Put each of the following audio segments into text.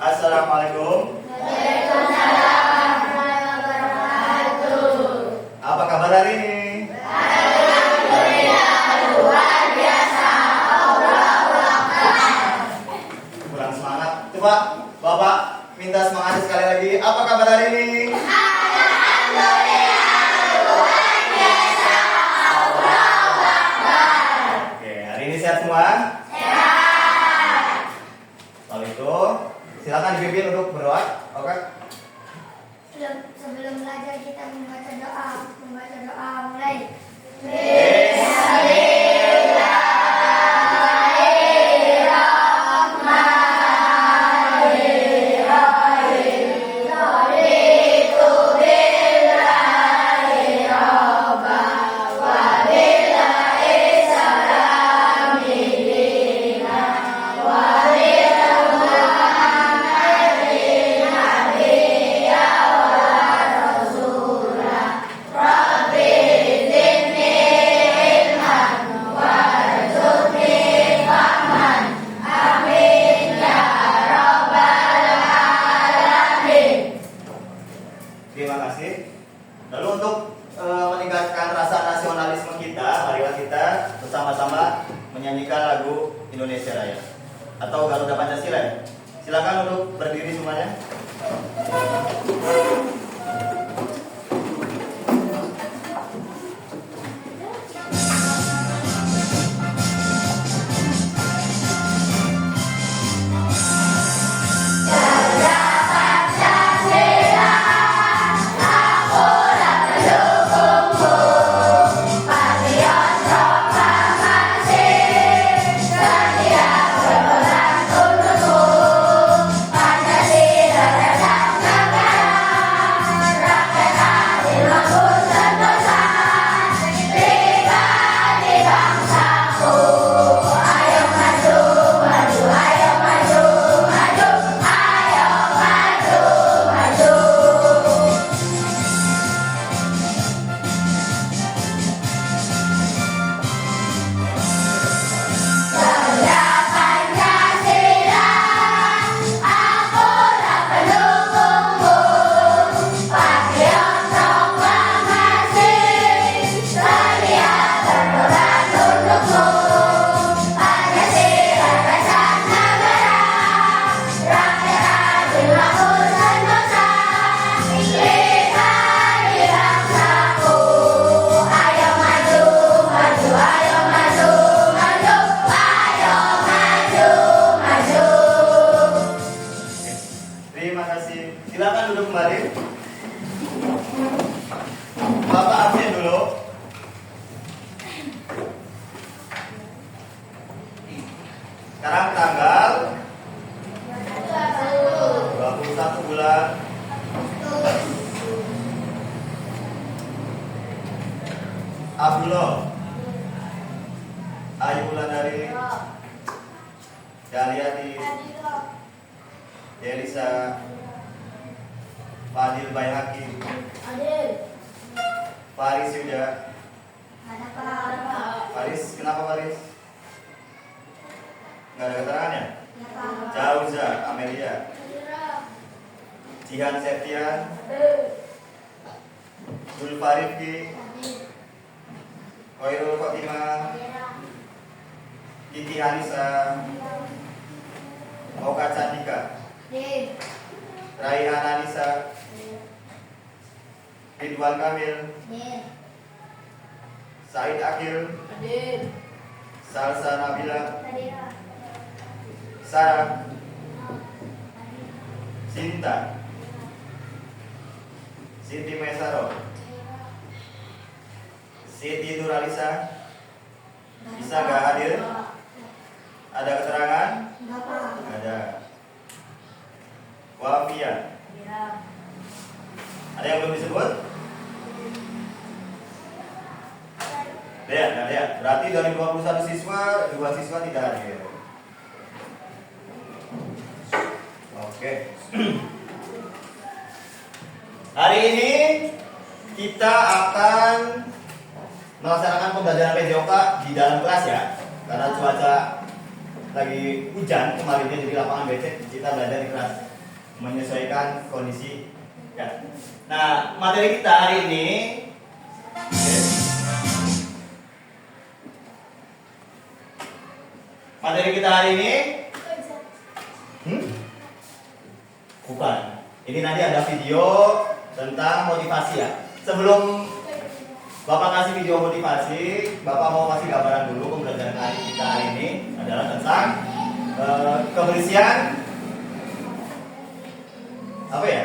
Assalamualaikum. Waalaikumsalam warahmatullahi wabarakatuh. Apa kabar hari ini? Alhamdulillah luar biasa. Allahu Akbar. Kurang semangat. Coba Bapak minta semangat sekali lagi. Apa kabar hari ini? Alhamdulillah luar biasa. Allahu Akbar. Oke, hari ini sehat semua? Sehat. Kalau itu silakan dipimpin untuk berdoa. Oke. Sebelum belajar kita membaca doa mulai. Terima kasih. Lalu untuk meningkatkan rasa nasionalisme kita, marilah kita bersama-sama menyanyikan lagu Indonesia Raya atau Garuda Pancasila ya. Silakan untuk berdiri semuanya. Terima kasih. Silakan duduk kembali. Bapak absen dulu. Sekarang tanggal 21 bulan Abdullah Ayu Wulandari Daliati Delisa Fadil Bayhaki Faris Yuda. Faris, kenapa Faris? Nggak ada keterangannya? Jauza Amelia Jihan Septian Zulfa Rifki Khairul Khotimah Kiki Anissa Oka Candika Raihan Anissa Ridwan Kamil Said Akil Salsa Nabila Sarah Sinta Siti Mesaro Siti Nuralisa. Bisa nggak hadir? Ada keterangan? Ada. Wafia. Ada yang belum disebut? Lihat. Berarti dari 21 siswa, 2 siswa tidak hadir. Oke. Hari ini kita akan melaksanakan pembelajaran PJOK di dalam kelas ya, karena cuaca lagi hujan kemarinnya jadi lapangan becek, kita belajar di kelas menyesuaikan kondisi ya. Nah, materi kita hari ini oke. Materi kita hari ini bukan. Ini nanti ada video tentang motivasi ya. Sebelum Bapak kasih video motivasi, Bapak mau kasih gambaran dulu pembelajaran kita hari ini adalah tentang kebersihan apa ya?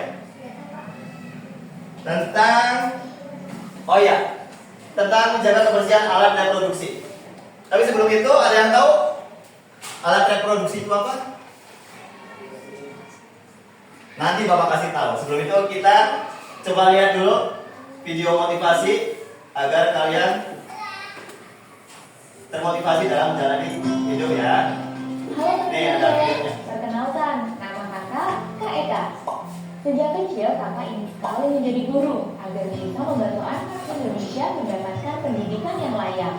Tentang menjaga kebersihan alat reproduksi. Tapi sebelum itu ada yang tahu alat reproduksi itu apa? Nanti Bapak kasih tahu. Sebelum itu kita coba lihat dulu video motivasi agar kalian termotivasi dalam menjalani hidup ya. Halo Nih ada videonya. perkenalkan, nama kakak Kak Eka. Sejak kecil kakak ingin sekali menjadi guru agar bisa membantu anak Indonesia mendapatkan pendidikan yang layak.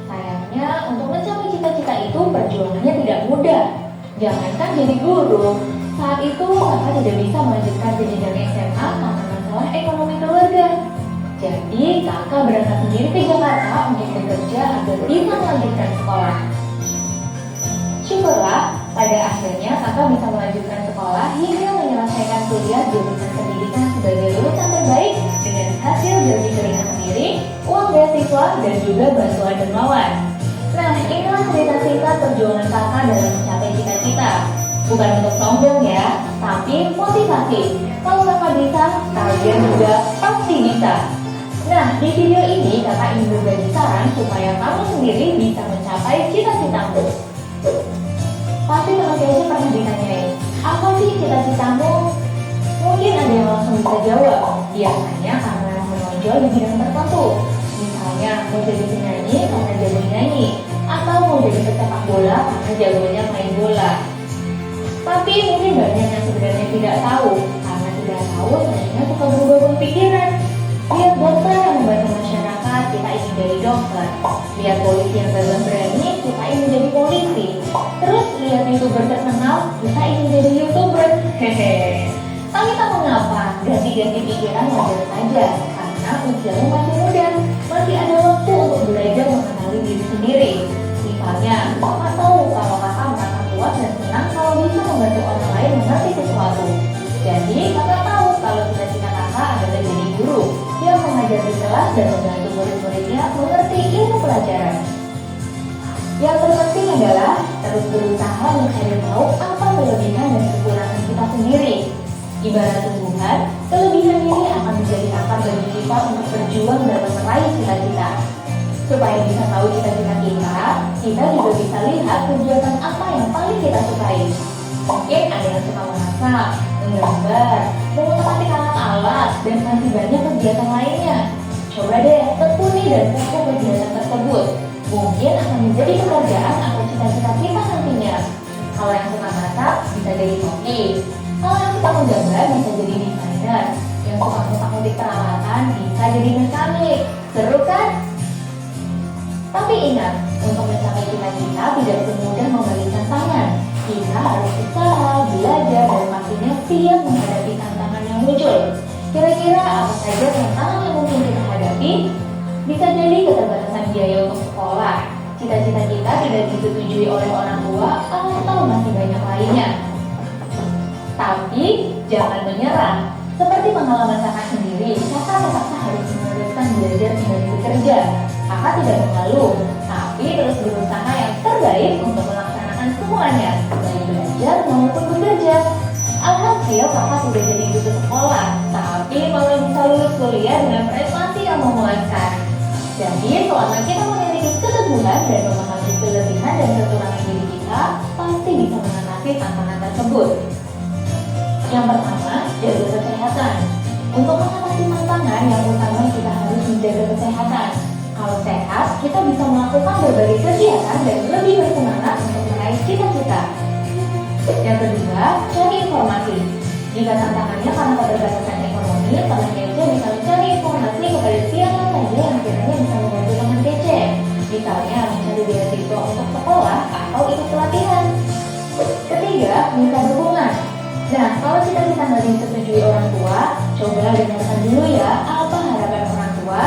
Sayangnya untuk mencapai cita-cita itu perjuangannya tidak mudah. Jangankan jadi guru, saat itu kakak tidak bisa melanjutkan pendidikan SMA karena masalah ekonomi keluarga. Jadi kakak berangkat sendiri ke Jakarta untuk bekerja agar bisa melanjutkan sekolah. Syukurlah, pada akhirnya kakak bisa melanjutkan sekolah hingga menyelesaikan kuliah jurusan pendidikan sebagai lulusan terbaik dengan hasil jernih keringat sendiri, uang beasiswa, dan juga bantuan dermawan. Nah, inilah cerita singkat perjuangan kakak dalam mencapai cita-cita. Bukan untuk sombong ya, tapi motivasi. Kalau kakak bisa, kalian juga pasti bisa. Nah, di video ini kakak ingin berbagi saran supaya kamu sendiri bisa mencapai cita-citamu. Pasti teman-teman pernah ditanyain, apa sih cita-citamu? Mungkin ada yang langsung bisa jawab, biasanya karena menonjol di bidang tertentu. Misalnya mau jadi penyanyi karena jago nyanyi, atau mau jadi pesepak bola karena jagonya main bola. Tapi mungkin banyak yang sebenarnya tidak tahu, karena tidak tahu sebenarnya suka berubah pikiran. Lihat dokter yang membantu masyarakat, kita ingin jadi dokter. Lihat polisi yang gagah berani, kita ingin jadi polisi. Terus lihat YouTuber terkenal, kita ingin jadi YouTuber. Hehe. Tapi tak mengapa, ganti-ganti pikiran wajar saja, karena usiamu masih muda, masih ada waktu untuk belajar mengenali diri sendiri. Misalnya, kakak tahu kalau kakak merasa puas dan senang kalau bisa membantu orang lain mengerti sesuatu. Jadi, kakak tahu kalau cita-cita kakak adalah jadi guru yang mengajar di kelas dan membantu murid-muridnya mengerti ilmu pelajaran. Yang terpenting adalah terus berusaha mencari tahu apa kelebihan dan kekurangan kita sendiri. Ibarat tumbuhan, kelebihan ini akan menjadi akar bagi kita untuk berjuang dalam meraih cita-cita. Supaya bisa tahu cita-cita kita juga bisa lihat kegiatan apa yang paling kita sukai. Mungkin ada yang suka memasak, menggambar, mengotak-atik alat-alat, dan masih banyak kegiatan lainnya. Coba deh tekuni dan tekun kegiatan tersebut. Mungkin akan menjadi pekerjaan atau cita-cita kita nantinya. Kalau yang suka masak bisa jadi koki. Kalau yang suka menggambar bisa jadi desainer. Yang suka ngotak-atik peralatan bisa jadi mekanik. Seru kan? Tapi ingat, untuk mencapai cita-cita tidak semudah memberi tantangan. Kita harus usaha, belajar, dan pastinya siap menghadapi tantangan yang muncul. Kira-kira apa saja tantangan yang mungkin kita hadapi? Bisa jadi keterbatasan biaya untuk sekolah, cita-cita kita tidak disetujui oleh orang tua, atau masih banyak lainnya. Tapi jangan menyerah. Seperti pengalaman kakak sendiri, kakak terpaksa harus meneruskan belajar sembari bekerja. Kakak tidak mengeluh, tapi terus berusaha yang terbaik untuk melaksanakan semuanya, baik belajar maupun bekerja. Alhasil kakak sudah jadi guru sekolah, tapi malah bisa lulus kuliah dengan prestasi yang memuaskan. Jadi selama kita memiliki keteguhan dan memahami kelebihan dan kekurangan diri kita, pasti bisa mengatasi tantangan tersebut. Yang pertama, jaga kesehatan. Untuk mengatasi tantangan, yang utama kita harus menjaga kesehatan. Kalau sehat, kita bisa melakukan berbagai kegiatan dan lebih bersemangat untuk meraih cita-cita. Yang kedua, cari informasi. Jika tantangannya karena keterbatasan ekonomi, teman kece bisa mencari informasi kepada siapa saja yang kiranya bisa membantu teman kece. Misalnya mencari beasiswa untuk sekolah atau atau ikut pelatihan. Ketiga, minta dukungan. Nah, kalau cita-cita nggak disetujui orang tua, coba dengarkan dulu ya apa harapan orang tua.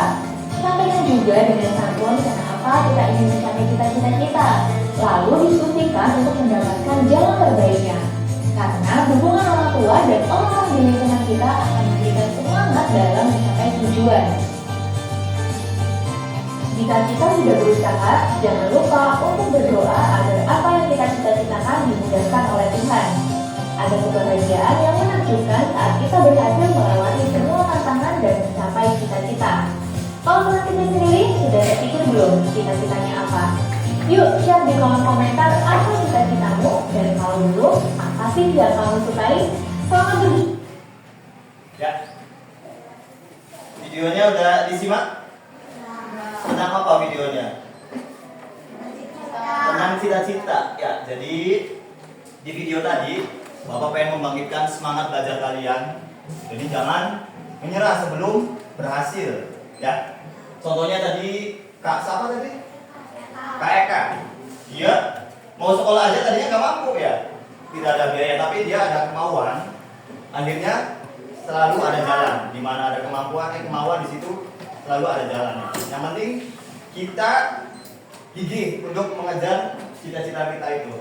Sampaikan juga dengan santun kenapa kita ingin mencapai cita-cita kita. Lalu diskusikan untuk mendapatkan jalan terbaiknya. Karena dukungan orang tua dan orang-orang di lingkungan kita akan memberikan semangat dalam mencapai tujuan. Jika kita sudah berusaha, jangan lupa untuk berdoa agar apa yang kita cita-citakan dimudahkan oleh Tuhan. Ada kebahagiaan yang menakjubkan saat kita berhasil melewati semua tantangan dan mencapai cita-cita. Kalau kita sendiri, sudah terpikir belum cita-citanya apa? Yuk share di kolom komentar apa cita-citamu, dan kalau belum, apa sih yang kamu sukai? Selamat pagi! Ya. Videonya udah disimak? Tentang apa videonya? Tentang cita-cita. Ya, jadi di video tadi Bapak pengen membangkitkan semangat belajar kalian. Jadi jangan menyerah sebelum berhasil. Ya. Contohnya tadi Kak siapa tadi? Kak Eka. Dia mau sekolah aja tadinya nggak mampu ya. Tidak ada biaya, tapi dia ada kemauan. Akhirnya selalu ada jalan. Di mana ada kemauan di situ selalu ada jalannya. Yang penting kita gigih untuk mengejar cita-cita kita itu.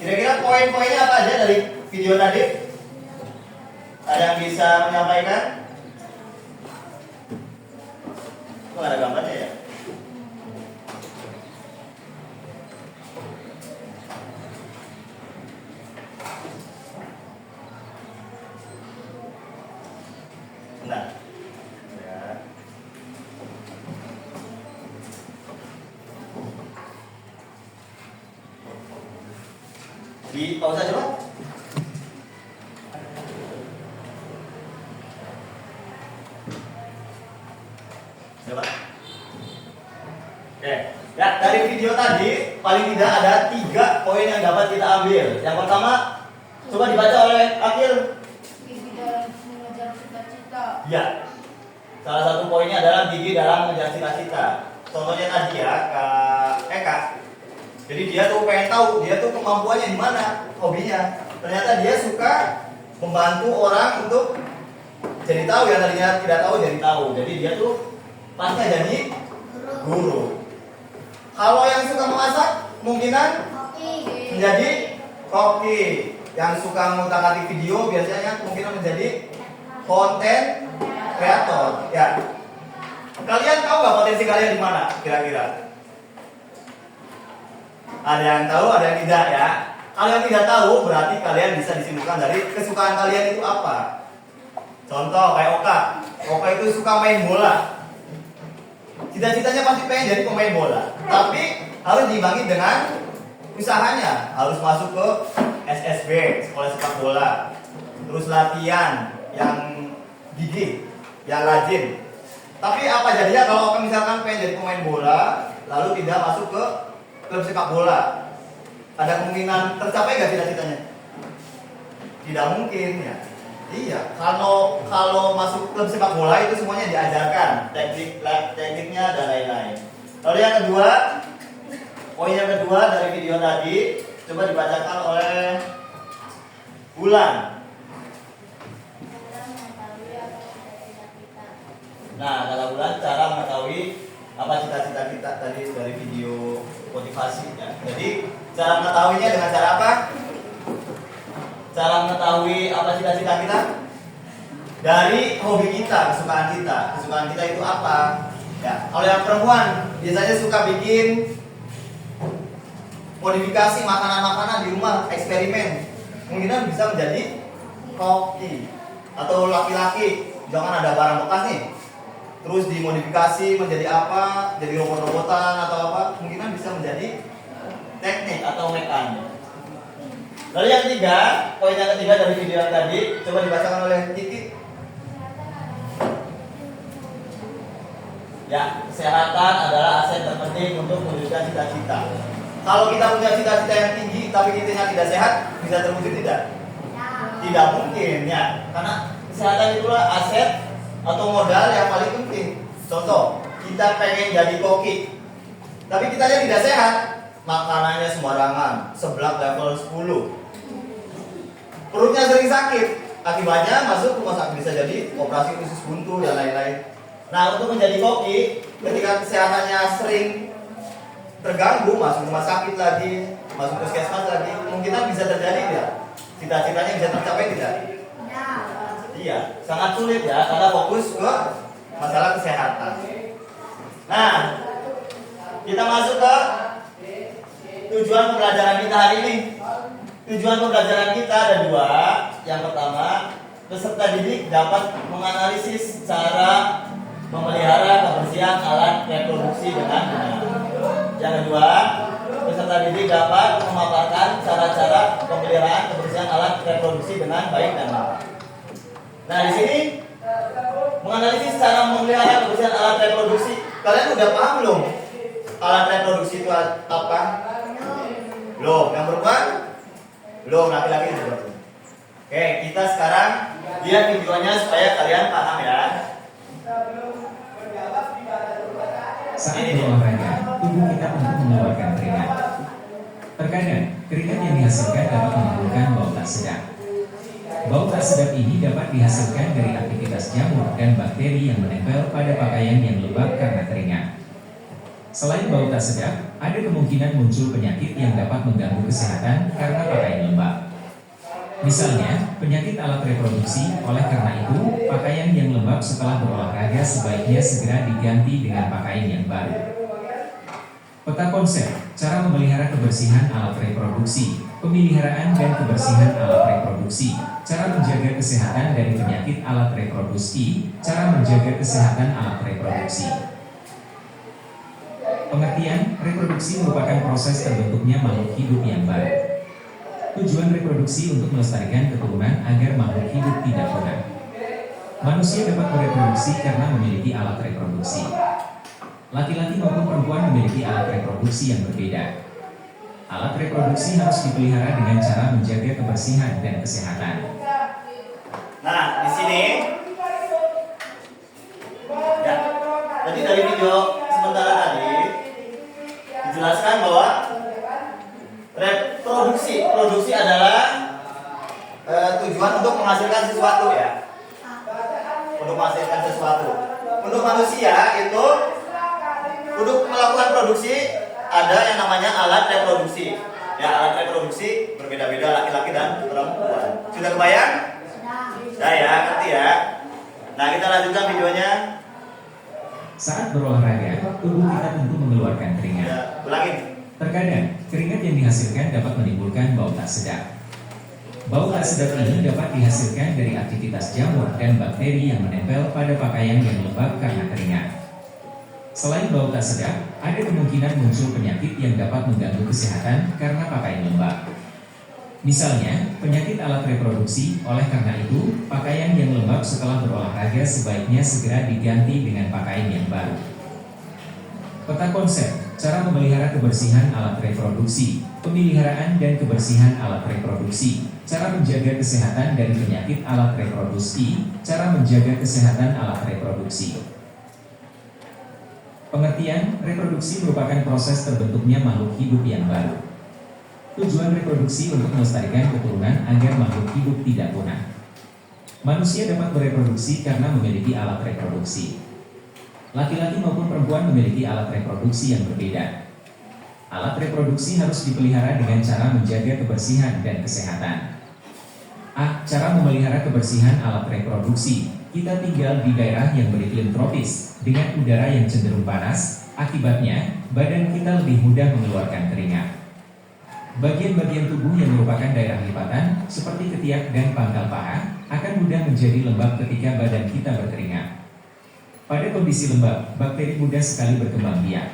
Kira-kira poin-poinnya apa aja dari video tadi? Ada yang bisa menyampaikan? Kok nggak ada gambarnya ya? Nah, ya. Di pause aja Pak. Coba. Oke, ya dari video tadi paling tidak ada 3 poin yang dapat kita ambil. Yang pertama, coba dibaca oleh Akil. Gigi dalam mengejar cita-cita. Ya, salah satu poinnya adalah gigi dalam mengejar cita-cita. Contohnya tadi ya, Kak Eka. Jadi dia tuh pengen tahu, dia tuh kemampuannya di mana, hobinya. Ternyata dia suka membantu orang untuk jadi tahu, yang tadinya tidak tahu jadi tahu. Jadi dia tuh pasnya jadi guru. Kalau yang suka memasak, kemungkinan menjadi koki. Yang suka mengutak-atik video biasanya kemungkinan menjadi konten kreator. Ya. Kalian tahu nggak potensi kalian di mana? Kira-kira? Ada yang tahu, ada yang tidak ya. Kalau yang tidak tahu, berarti kalian bisa disimpulkan dari kesukaan kalian itu apa. Contoh kayak Oka. Oka itu suka main bola. Cita-citanya pasti pengen jadi pemain bola. Tapi harus diimbangi dengan usahanya. Harus masuk ke SSB, sekolah sepak bola. Terus latihan yang gigih, yang rajin. Tapi apa jadinya kalau Oka misalkan pengen jadi pemain bola, lalu tidak masuk ke klub sepak bola? Ada kemungkinan tercapai gak cita-citanya? Tidak mungkin ya. Iya, kalau masuk klub sepak bola itu semuanya diajarkan, tekniknya dan lain-lain. Lalu yang kedua, poin yang kedua dari video tadi, coba dibacakan oleh Bulan. Nah, kata Bulan, cara mengetahui apa cita-cita kita tadi dari video motivasi ya. Jadi cara mengetahuinya dengan cara apa? Cara mengetahui apa cita-cita kita dari hobi kita, kesukaan kita. Kesukaan kita itu apa? Ya, kalau yang perempuan biasanya suka bikin modifikasi makanan-makanan di rumah, eksperimen. Kemungkinan bisa menjadi koki. Atau laki-laki, jangan ada barang bekas nih, terus dimodifikasi menjadi apa? Jadi robot-robotan atau apa? Kemungkinan bisa menjadi teknik atau mekan. Lalu yang ketiga, poin yang ketiga dari video yang tadi, coba dibacakan oleh Kiki. Ya, kesehatan adalah aset terpenting untuk mewujudkan cita-cita. Kalau kita punya cita-cita yang tinggi tapi kitanya tidak sehat, bisa terwujud tidak? Tidak mungkin ya, karena kesehatan itulah aset atau modal yang paling penting. Contoh, kita pengen jadi koki, tapi kitanya tidak sehat, makanannya sembarangan, seblak level 10, perutnya sering sakit, akibatnya masuk rumah sakit, bisa jadi operasi usus buntu dan lain-lain. Nah, untuk menjadi koki, ketika kesehatannya sering terganggu, masuk rumah sakit lagi, masuk puskesmas lagi, kemungkinan bisa terjadi tidak? Cita-citanya bisa tercapai tidak? Iya, sangat sulit ya, karena fokus ke masalah kesehatan. Nah, kita masuk ke tujuan pembelajaran kita hari ini. Tujuan pembelajaran kita ada dua. Yang pertama, peserta didik dapat menganalisis cara memelihara kebersihan alat reproduksi dengan benar. Yang kedua, peserta didik dapat memaparkan cara-cara pemeliharaan kebersihan alat reproduksi dengan baik dan benar. Nah, di sini menganalisis cara memelihara kebersihan alat reproduksi. Kalian udah paham belum? Alat reproduksi itu apa? Belum. Yang perempuan? Belum. Laki-laki juga belum. Oke, kita sekarang lihat videonya supaya kalian paham ya. Saat berolahraga, tubuh kita untuk mengeluarkan keringat. Terkadang, keringat yang dihasilkan dapat menimbulkan bau tak sedap. Bau tak sedap ini dapat dihasilkan dari aktivitas jamur dan bakteri yang menempel pada pakaian yang lembab karena keringat. Selain bau tak sedap, ada kemungkinan muncul penyakit yang dapat mengganggu kesehatan karena pakaian lembab. Misalnya, penyakit alat reproduksi. Oleh karena itu, pakaian yang lembab setelah berolahraga sebaiknya segera diganti dengan pakaian yang baru. Peta konsep, cara memelihara kebersihan alat reproduksi, pemeliharaan dan kebersihan alat reproduksi, cara menjaga kesehatan dari penyakit alat reproduksi, cara menjaga kesehatan alat reproduksi. Pengertian, reproduksi merupakan proses terbentuknya makhluk hidup yang baru. Tujuan reproduksi untuk melestarikan keturunan agar makhluk hidup tidak punah. Manusia dapat bereproduksi karena memiliki alat reproduksi. Laki-laki maupun perempuan memiliki alat reproduksi yang berbeda. Alat reproduksi harus dipelihara dengan cara menjaga kebersihan dan kesehatan. Nah, di sini ya, tadi dari video sementara tadi dijelaskan bahwa produksi adalah tujuan untuk menghasilkan sesuatu ya. Untuk menghasilkan sesuatu. Untuk manusia itu untuk melakukan produksi ada yang namanya alat reproduksi. Ya, alat reproduksi berbeda-beda laki-laki dan perempuan. Sudah kebayang? Sudah ya, ngerti ya. Nah, kita lanjutkan videonya. Saat berolahraga, tubuh kita tentu mengeluarkan keringat. Ya, ulangin. Terkadang, keringat yang dihasilkan dapat menimbulkan bau tak sedap. Bau tak sedap ini dapat dihasilkan dari aktivitas jamur dan bakteri yang menempel pada pakaian yang lembab karena keringat. Selain bau tak sedap, ada kemungkinan muncul penyakit yang dapat mengganggu kesehatan karena pakaian lembab. Misalnya, penyakit alat reproduksi. Oleh karena itu, pakaian yang lembab setelah berolahraga sebaiknya segera diganti dengan pakaian yang baru. Peta konsep, cara memelihara kebersihan alat reproduksi, pemeliharaan dan kebersihan alat reproduksi, cara menjaga kesehatan dari penyakit alat reproduksi, cara menjaga kesehatan alat reproduksi. Pengertian, reproduksi merupakan proses terbentuknya makhluk hidup yang baru. Tujuan reproduksi untuk melestarikan keturunan agar makhluk hidup tidak punah. Manusia dapat bereproduksi karena memiliki alat reproduksi. Laki-laki maupun perempuan memiliki alat reproduksi yang berbeda. Alat reproduksi harus dipelihara dengan cara menjaga kebersihan dan kesehatan. A. Cara memelihara kebersihan alat reproduksi. Kita tinggal di daerah yang beriklim tropis, dengan udara yang cenderung panas, akibatnya, badan kita lebih mudah mengeluarkan keringat. Bagian-bagian tubuh yang merupakan daerah lipatan, seperti ketiak dan pangkal paha, akan mudah menjadi lembab ketika badan kita berkeringat. Pada kondisi lembab, bakteri mudah sekali berkembang biak.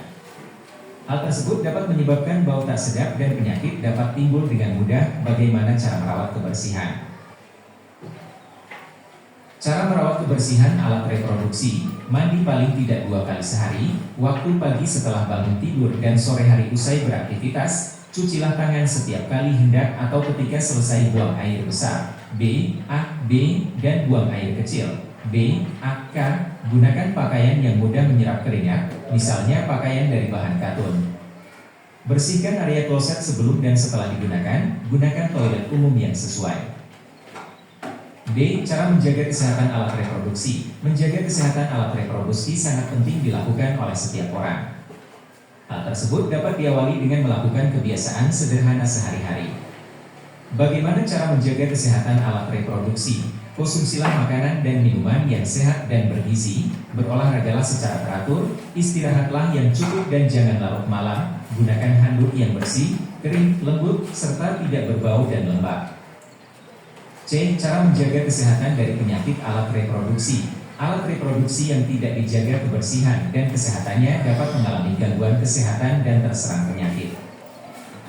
Hal tersebut dapat menyebabkan bau tak sedap dan penyakit dapat timbul dengan mudah. Bagaimana cara merawat kebersihan? Cara merawat kebersihan alat reproduksi, mandi paling tidak 2 kali sehari, waktu pagi setelah bangun tidur dan sore hari usai beraktivitas, cucilah tangan setiap kali hendak atau ketika selesai buang air besar. B, A, B, dan buang air kecil. B, A, K, gunakan pakaian yang mudah menyerap keringat, misalnya pakaian dari bahan katun. Bersihkan area kloset sebelum dan setelah digunakan, gunakan toilet umum yang sesuai. D. Cara menjaga kesehatan alat reproduksi. Menjaga kesehatan alat reproduksi sangat penting dilakukan oleh setiap orang. Hal tersebut dapat diawali dengan melakukan kebiasaan sederhana sehari-hari. Bagaimana cara menjaga kesehatan alat reproduksi? Konsumsilah makanan dan minuman yang sehat dan bergizi, berolahragalah secara teratur, istirahatlah yang cukup dan jangan larut malam, gunakan handuk yang bersih, kering, lembut, serta tidak berbau dan lembab. C. Cara menjaga kesehatan dari penyakit alat reproduksi. Alat reproduksi yang tidak dijaga kebersihan dan kesehatannya dapat mengalami gangguan kesehatan dan terserang penyakit.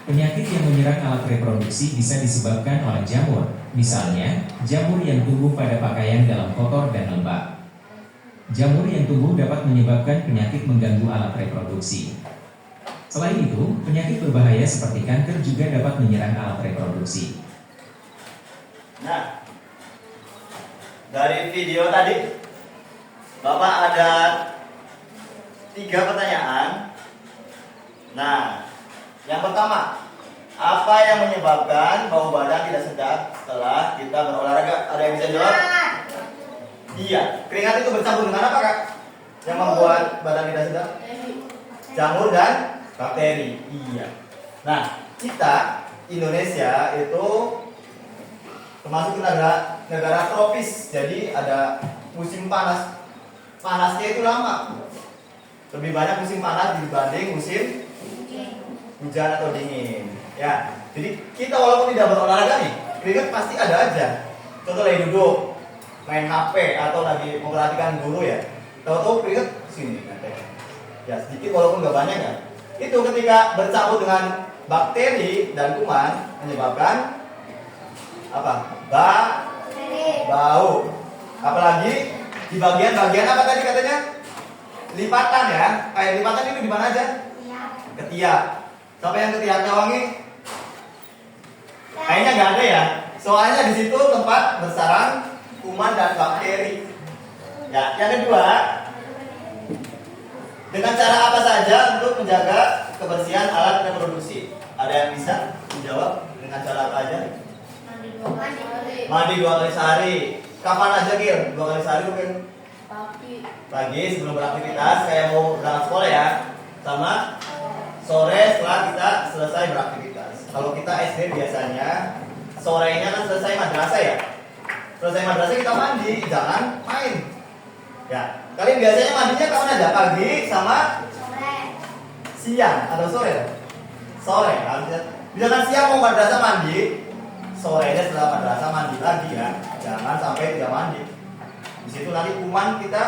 Penyakit yang menyerang alat reproduksi bisa disebabkan oleh jamur, misalnya jamur yang tumbuh pada pakaian dalam kotor dan lembab. Jamur yang tumbuh dapat menyebabkan penyakit mengganggu alat reproduksi. Selain itu, penyakit berbahaya seperti kanker juga dapat menyerang alat reproduksi. Nah, dari video tadi Bapak ada 3 pertanyaan. Nah, yang pertama, apa yang menyebabkan bau badan tidak sedap setelah kita berolahraga? Ada yang bisa jawab? Iya, keringat itu bercampur dengan apa, Kak? Yang membuat badan tidak sedap? Jamur dan bakteri. Iya. Nah, kita Indonesia itu termasuk negara tropis, jadi ada musim panas. Panasnya itu lama, lebih banyak musim panas dibanding musim hujan atau dingin. Ya, jadi kita walaupun tidak berolahraga nih, keringat pasti ada aja. Contoh lagi duduk, main HP atau lagi memperhatikan guru ya, tahu-tahu keringat sini. Ya sedikit walaupun nggak banyak ya. Itu ketika bercampur dengan bakteri dan kuman menyebabkan apa? Bau. Apalagi di bagian-bagian apa tadi katanya? Lipatan ya. Kayak lipatan itu di mana aja? Ketiak. Siapa yang ketiaknya wangi? Kayaknya nggak ada ya. Soalnya di situ tempat bersarang kuman dan bakteri. Ya, yang kedua, dengan cara apa saja untuk menjaga kebersihan alat reproduksi? Ada yang bisa menjawab dengan cara apa aja? Mandi 2 kali sehari. Kapan aja Gil? 2 kali sehari mungkin? Pagi sebelum beraktivitas kayak mau berangkat sekolah ya. Sama sore setelah kita selesai beraktivitas. Kalau kita SD biasanya sorenya kan selesai madrasah ya. Selesai madrasah kita mandi, jangan main. Ya, kalian biasanya mandinya kapan aja? Pagi sama siang atau sore? Sore. Misalkan siang mau madrasah mandi, sorenya setelah madrasah mandi lagi ya. Jangan sampai tidak mandi. Di situ nanti kuman kita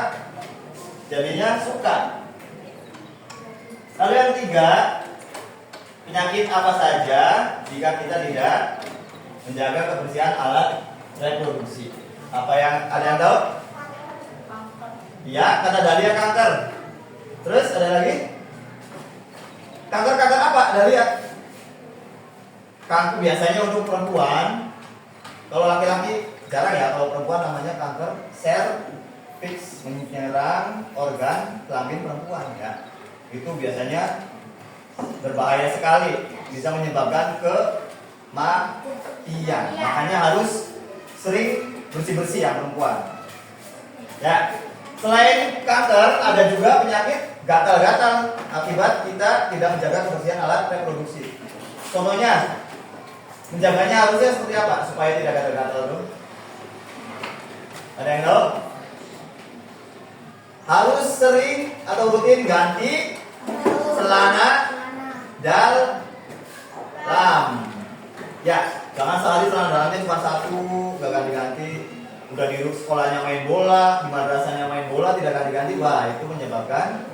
jadinya suka. Lalu yang ketiga, penyakit apa saja jika kita tidak menjaga kebersihan alat reproduksi? Apa yang ada yang tahu? Iya, kata Dahlia kanker. Terus ada lagi? Kanker apa Dahlia? Kanker biasanya untuk perempuan. Kalau laki-laki jarang ya. Kalau perempuan namanya kanker cervix, menyerang organ kelamin perempuan ya. Itu biasanya berbahaya sekali, bisa menyebabkan kematian. Makanya harus sering bersih-bersih ya perempuan. Ya, selain kanker ada juga penyakit gatal-gatal akibat kita tidak menjaga kebersihan alat reproduksi. Contohnya, menjaganya harusnya seperti apa supaya tidak gatal-gatal tuh? Ada yang tahu? Harus sering atau rutin ganti celana dalam. Ya, jangan sehari celana dalamnya cuma satu, gak ganti-ganti. Udah di sekolahnya main bola, di madrasahnya main bola tidak ganti-ganti, wah itu menyebabkan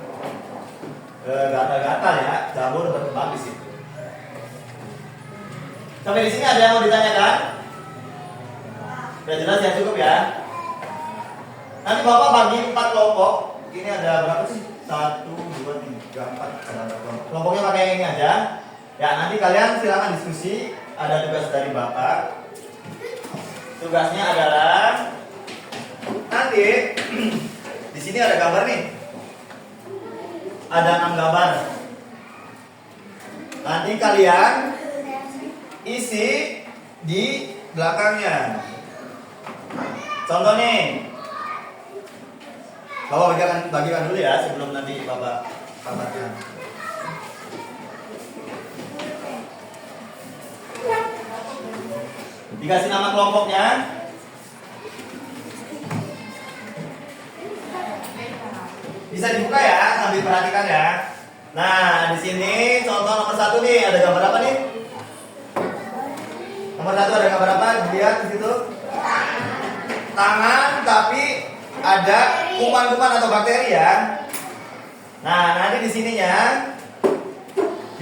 gatal-gatal ya, jamur berkembang di situ. Sampai di sini ada yang mau ditanyakan? Sudah jelas ya, cukup ya. Nanti Bapak bagi 4 kelompok. Ini ada berapa sih? 1, 2, 3, 4. Ada berapa kelompok? Kelompoknya pakai yang ini aja. Ya, nanti kalian silakan diskusi. Ada tugas dari Bapak. Tugasnya adalah nanti di sini ada gambar nih. Ada 6 gambar. Nanti kalian isi di belakangnya. Contoh nih. Bapak bagikan dulu ya sebelum nanti Bapak kabarkan. Dikasih nama kelompoknya. Bisa dibuka ya, sambil perhatikan ya. Nah, di sini contoh nomor 1 nih, ada gambar apa nih? Nomor 1 ada gambar apa? Lihat di situ. Tangan, tapi ada kuman-kuman atau bakteri ya. Nah, nanti di sininya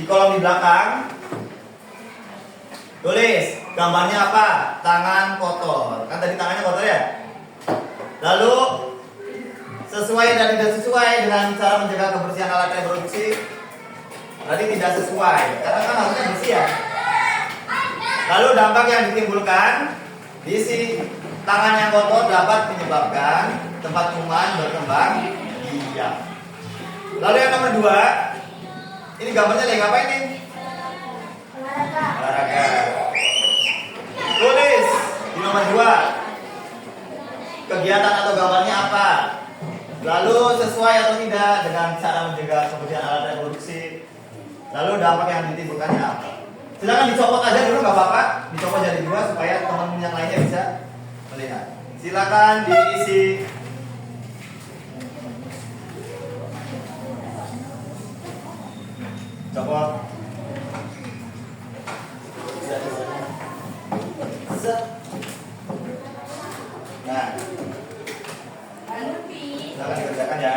di kolom di belakang tulis gambarnya apa? Tangan kotor. Kan tadi tangannya kotor ya? Lalu sesuai dan tidak sesuai dengan cara menjaga kebersihan alat reproduksi. Berarti tidak sesuai, karena kan harusnya bersih ya. Lalu dampak yang ditimbulkan, diisi tangan yang kotor dapat menyebabkan tempat kuman berkembang biak. Lalu yang nomor 2, ini gambarnya lagi ngapain nih? Olahraga. Tulis di nomor 2 kegiatan atau gambarnya apa? Lalu sesuai atau tidak dengan cara menjaga kebersihan alat reproduksi. Lalu dampak yang ditimbulkannya apa? Silakan dicopot aja dulu nggak apa-apa, dicopot jadi 2 supaya teman yang lainnya bisa melihat. Silakan diisi. Copot. Nah, silakan dikerjakan ya.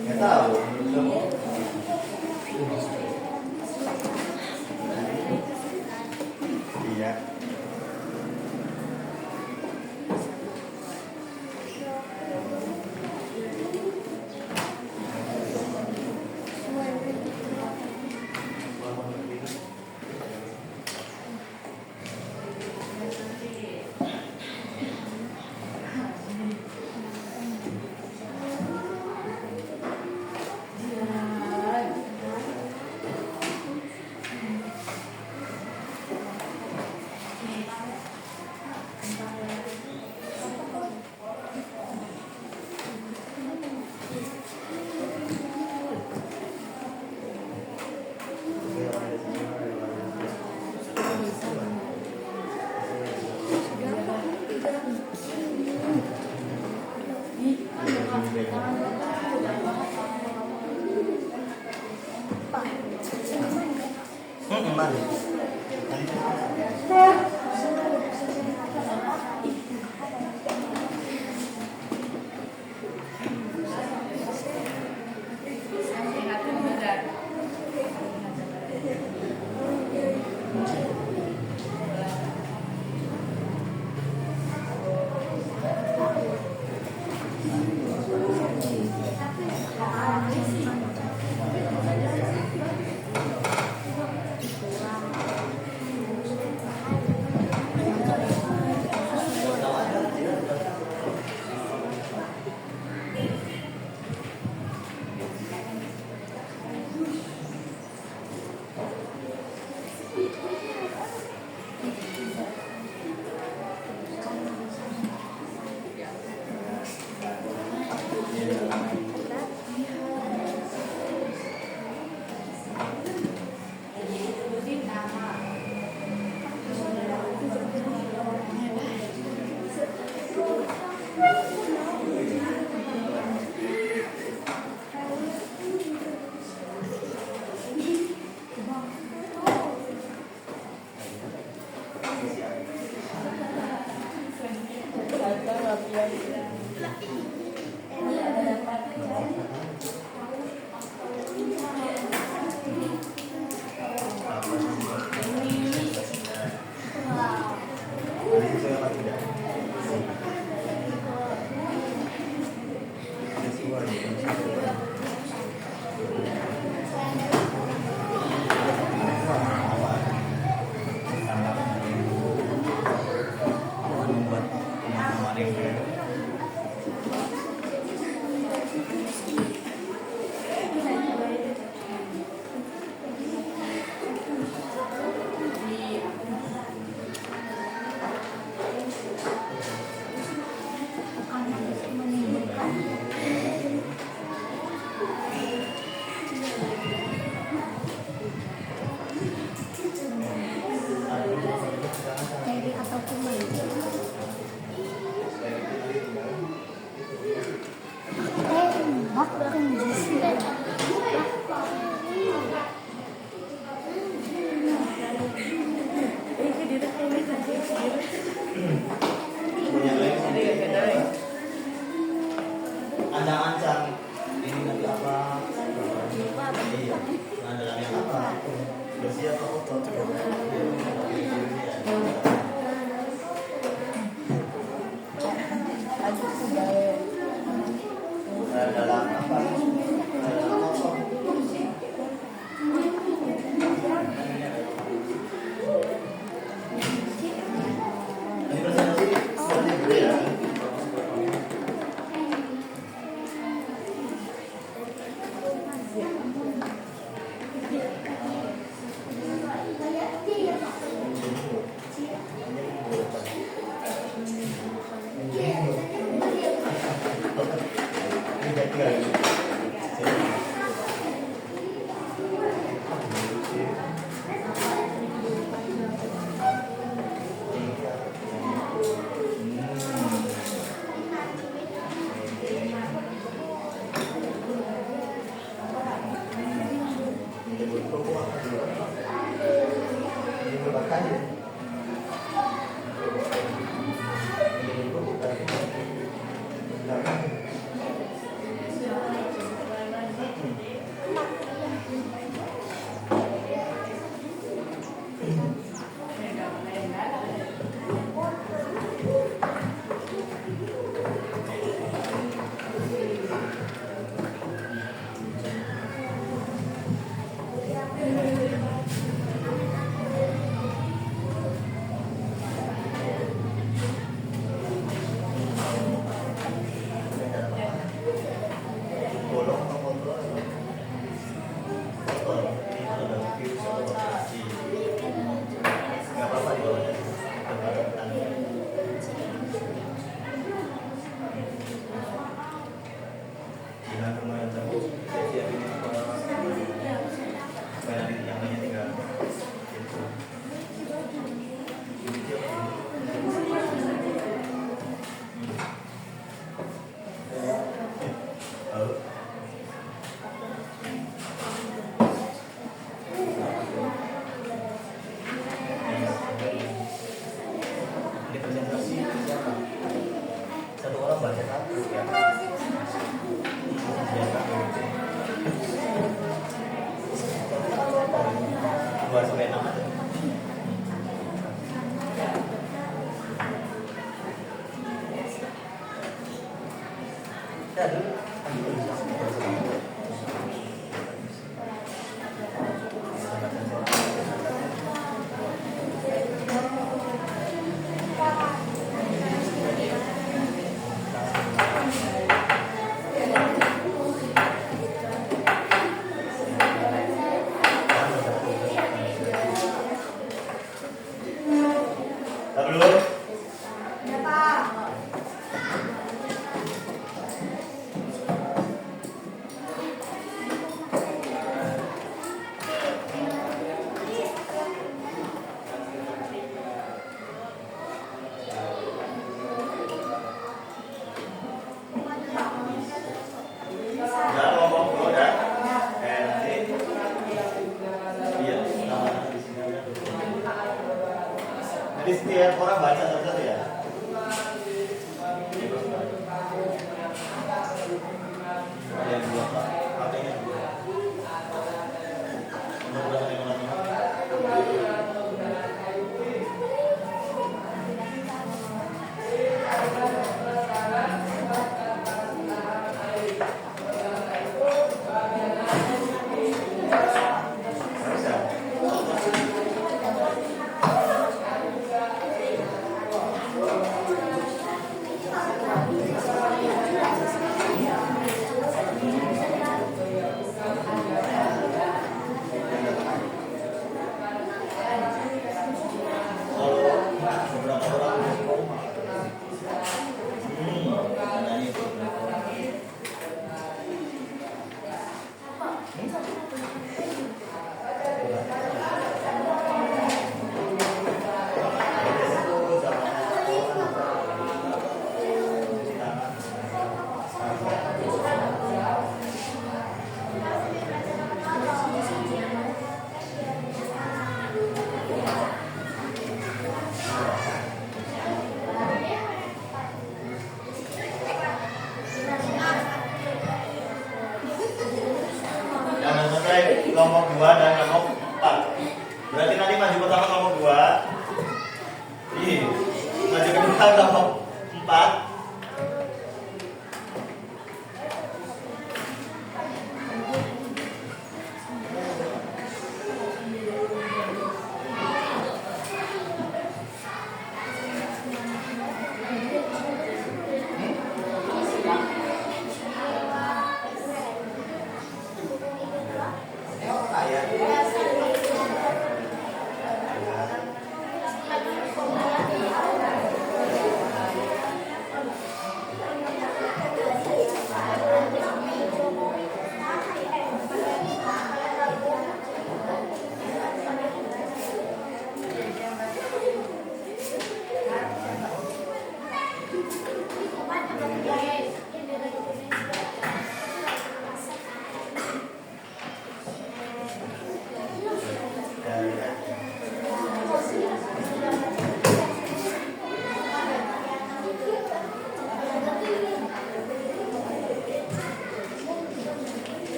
Nggak tahu. Iya. Mari. Punya lagi. Ancang-ancang ini nanti apa? Iya. Nah, dalamnya apa? Bersih atau kotor? Dalam apa? Dalam kotor. Ini presentasi seperti gede ya. Satu orang baca satu ya. Dua sampai enam aja. Ya, dulu. Dulu. Ya, Pak. kelompok 2 dan kelompok 4. Berarti nanti maju pertama kelompok 2. Maju kedua kelompok 4.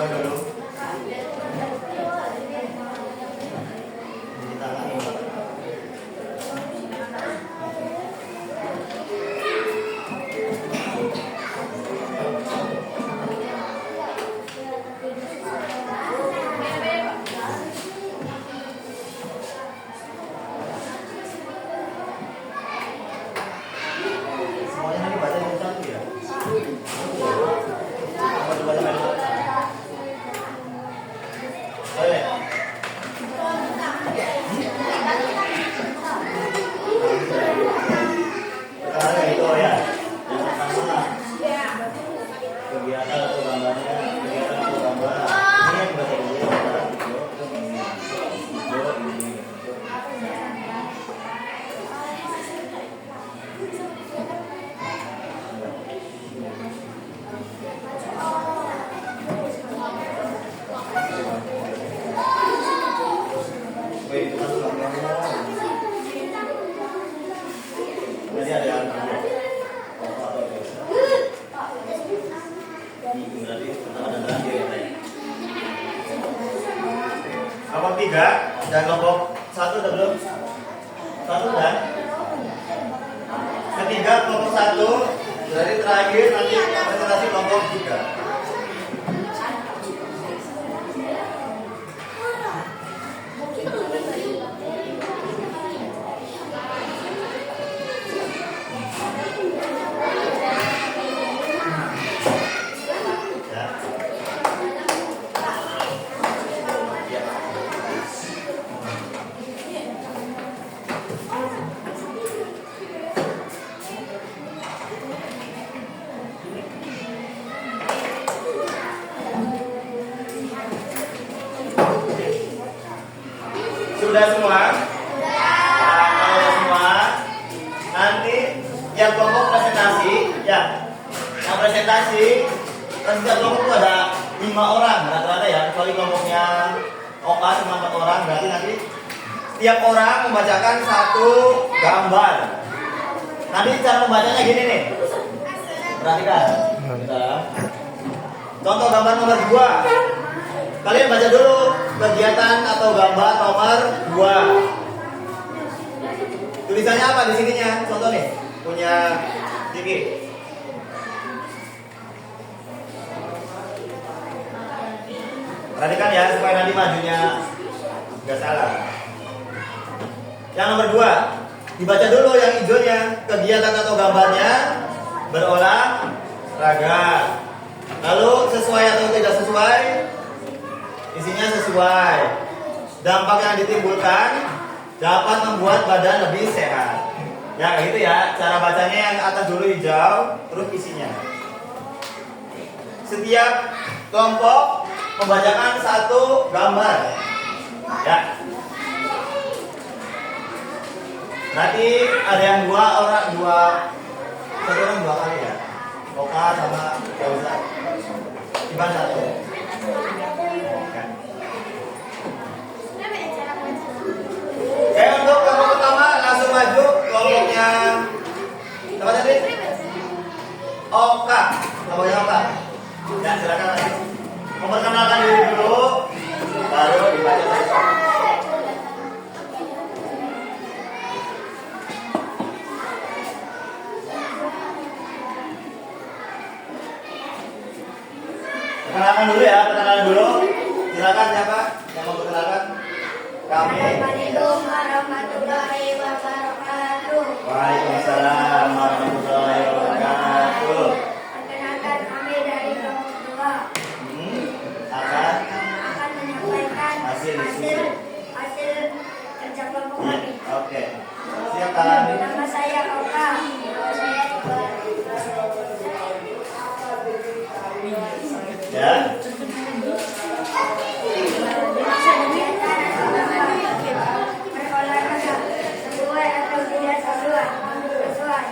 Dulu. Di tangan ini. Semuanya nanti baca yang satu ya. Boleh. Sekarang itu ya. Yang pertama kegiatan atau gambarnya, kegiatan atau gambar. Ini yang baca dulu. Itu kan jadi ada yang berarti ada terakhir. Kelompok 3 dan kelompok 1 udah belum? 1 kan? Ketiga kelompok 1 dari terakhir nanti presentasi kelompok 3. Sudah semua? Nah, kalau sudah semua, nanti yang kelompok presentasi, ya, yang presentasi, kan setiap kelompok itu ada 5 orang rata-rata ya, kecuali kelompoknya Oka cuma 4 orang, berarti nanti setiap orang membacakan 1 gambar. Nanti cara membacanya gini nih, perhatikan. Contoh gambar nomor 2. Kalian baca dulu kegiatan atau gambar nomor 2. Tulisannya apa di sininya? Contoh nih, punya Diki. Perhatikan ya supaya nanti majunya nggak salah. Yang nomor 2, dibaca dulu yang hijaunya, kegiatan atau gambarnya berolahraga. Lalu sesuai atau tidak sesuai? Isinya sesuai. Dampak yang ditimbulkan dapat membuat badan lebih sehat. Ya gitu ya. Cara bacanya yang atas dulu hijau, terus isinya. Setiap kelompok membacakan 1 gambar. Ya. Nanti ada yang 2 orang, 1 orang 2 kali ya. Oka sama Yauza. Iban 1. Oke, untuk kelompok pertama langsung maju kelompoknya apa tadi? Oka, kelompoknya Oka. Ya silakan lagi. Memperkenalkan diri dulu, baru dibaca satu-satu. Perkenalkan dulu ya, perkenalan dulu. Silakan siapa yang mau perkenalkan? Kami. Assalamualaikum warahmatullahi wabarakatuh. Waalaikumsalam warahmatullahi wabarakatuh. Perkenalkan kami dari kelompok 2 Akan menyampaikan Hasil. hasil kerja kelompok kami. Oke. Silakan. Nama saya Oka. Nama saya Iqbal. Ya. Berolahraga sesuai atau tidak sesuai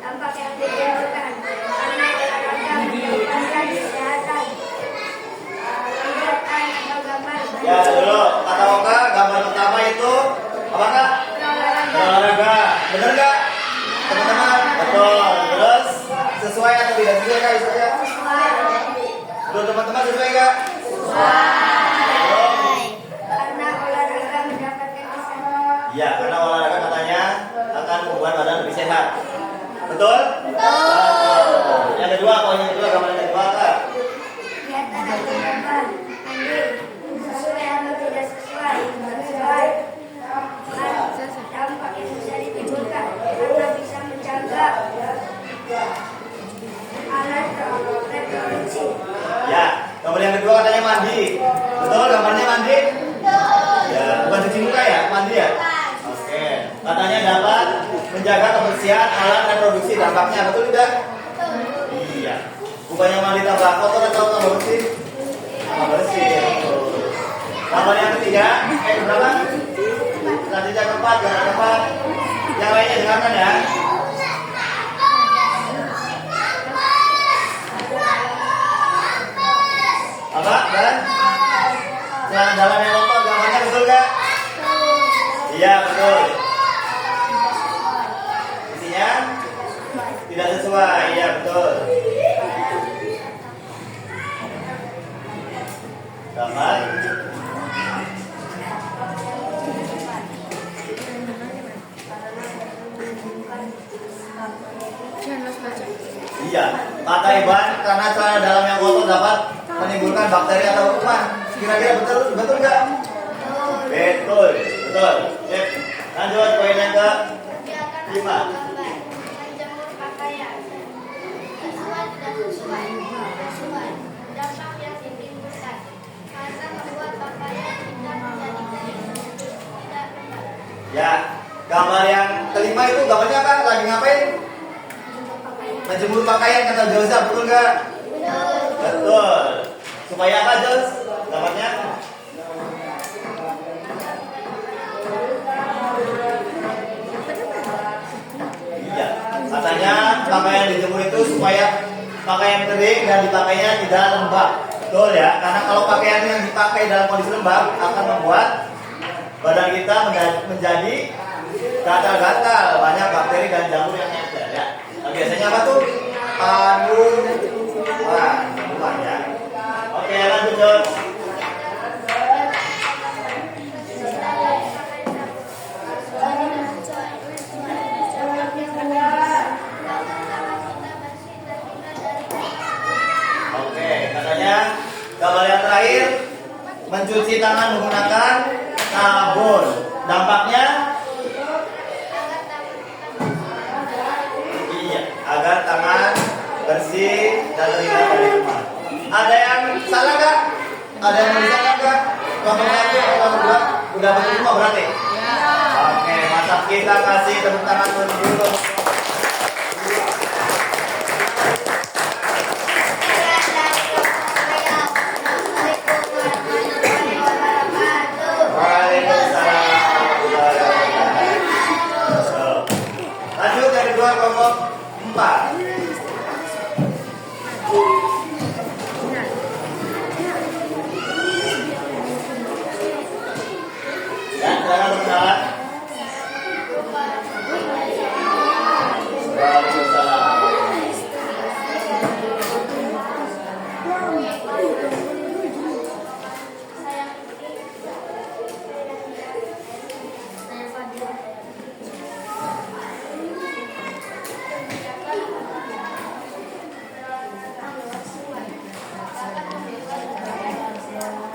dampak yang ditimbulkan karena olahraga menyebabkan kesehatan. Lihat atau gambar Ya dulu kata Oka, gambar pertama itu apa kak? Olahraga. Bener nggak? Teman-teman. Betul. Terus sesuai atau tidak sesuai kak istilahnya? Betul teman-teman, sesuai nggak? karena olahraga mendapatkan kesehatan. Iya, karena olahraga katanya akan membuat badan lebih sehat. Betul? Betul. Yang kedua, poin yang kedua, gambar yang kedua kak. Lihat atau gambar sesuai atau tidak sesuai dampak yang bisa ditimbulkan karena bisa menjaga alat reproduksi. Ya, gambar yang kedua katanya mandi. Betul, gambarnya mandi? Ya, bukan cuci muka ya, mandi ya? Oke. Katanya dapat menjaga kebersihan alat reproduksi, dampaknya betul tidak? Iya. Bukannya mandi tambah kotor atau tambah bersih? Tambah bersih. Betul. Gambar yang ketiga, berapa? Selanjutnya keempat, gambar keempat. Yang lainnya dengarkan ya. Apa? Dan jalan-jalan yang kotor, gambarnya betul nggak? Iya betul. Isinya tidak sesuai, iya betul. Gambar. Iya, kata Iban karena celana dalam yang kotor dapat menimbulkan bakteri atau kuman. Kira-kira betul nggak? Betul, betul. Sip. Lanjut poin yang ke 5. Menjemur pakaian sesuai tidak sesuai dampak yang ditimbulkan karena membuat pakaian tidak menjadi kering tidak lembab. Ya, gambar yang kelima itu gambarnya apa? Lagi ngapain? Menjemur pakaian kata Josa, betul nggak? Betul. Supaya apa Jos? Gambarnya? Iya. Katanya pakaian dijemur itu supaya pakaian kering dan dipakainya tidak lembab. Betul ya? Karena kalau pakaian yang dipakai dalam kondisi lembab akan membuat badan kita menjadi gatal-gatal, banyak bakteri dan jamur yang nempel ya. Nah, biasanya apa tuh? Bukan ya. Oke, lanjut Jos. Oke, katanya gambar yang terakhir mencuci tangan menggunakan sabun. Dampaknya? Iya, agar tangan bersih dan terhindar dari kuman. Ada yang salah nggak? Ada yang bisa nggak? Kelompok satu, kelompok dua, udah betul semua berarti? Oke, mantap, kita kasih tepuk tangan dulu. Lanjut yang kedua kelompok 4. Ya, silakan berkenalan.